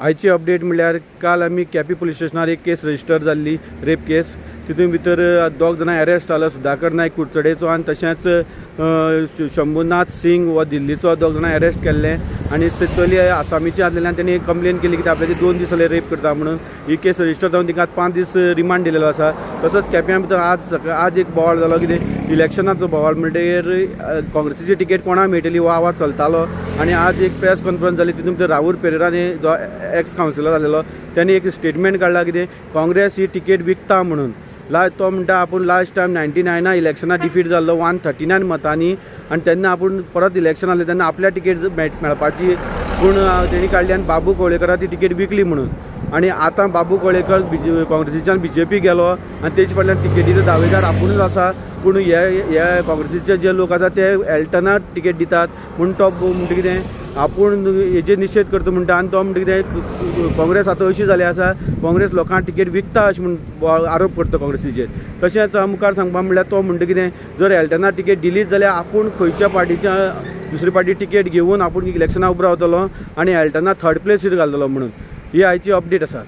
आयची अपडेट म्हणल्यार काल आमी केपी पुलीस स्टेशनार एक केस रजिस्टर जाल्ली रेप केस। तितून भितर दोग जाणां अरेस्ट जाला, सुधाकर नायक कुडचडेचो आनी तशेंच शंभूनाथ सिंग व दिल्लीचो दोग जाणां अरेस्ट केल्ले। आनी चली आसामीची आसलेल्यान तेणी कंप्लेन केली की आपल्याचे 2 दीस जाले रेप करता म्हणून। ही केस रजिस्टर जावन तिका 5 दीस रिमांड दिलेलो आसा। तसोच केप्यां भितर आज एक बोवाळ जालो, कितें इलेक्शनाचो बोवाळ म्हणटकीर काँग्रेसीची तिकेट कोणाक मेळटली हो आवाज चलतालो। आनी आज एक प्रेस कॉन्फरन्स जाली, तितून भितर राहुल पेरेराने जो एक्स कावन्सिलर जालेलो त्यांनी एक स्टेटमेंट काडला, कितें काँग्रेस ही तिकेट विकता म्हणून। तो म्हणटा आपूण लास्ट टायम 99 इलेक्शनां डिफीट जाल्लो 139 मतांनी, आनी तेन्ना आपूण परत इलेक्शन आसलें तेन्ना आपल्या तिकेट मेळपाची पूण तेणी काडली आनी बाबू कवळेकरां ती तिकेट विकली म्हणून। आनी आतां बाबू कवळेकर काँग्रेसीच्यान BJP गेलो आनी तेचे फाटल्यान तिकेटीचो दावेदार आपुणूच आसा। पूण हे काँग्रेसीचे जे लोक आसा ते एल्टनाक तिकेट दितात पूण तो म्हणटा कितें आपूण हेजे निशेध करता म्हणटा। आनी तो म्हणटा कितें काँग्रेस आतां अशी जाली आसा, काँग्रेस लोकांक तिकेट विकता अशें म्हूण आरोप करता काँग्रेसीचेर। तशेंच मुखार सांगपा म्हणल्यार तो म्हणटा कितें जर एल्टनाक तिकेट दिलीच जाल्यार आपूण खंयच्या पार्टीच्या दुसरी पार्टी तिकेट घेवन आपूण इलेक्शनाक उबो रावतलो आनी एल्टनाक 3rd प्लेसीर घालतलो म्हणून। ही आयची अपडेट आसा।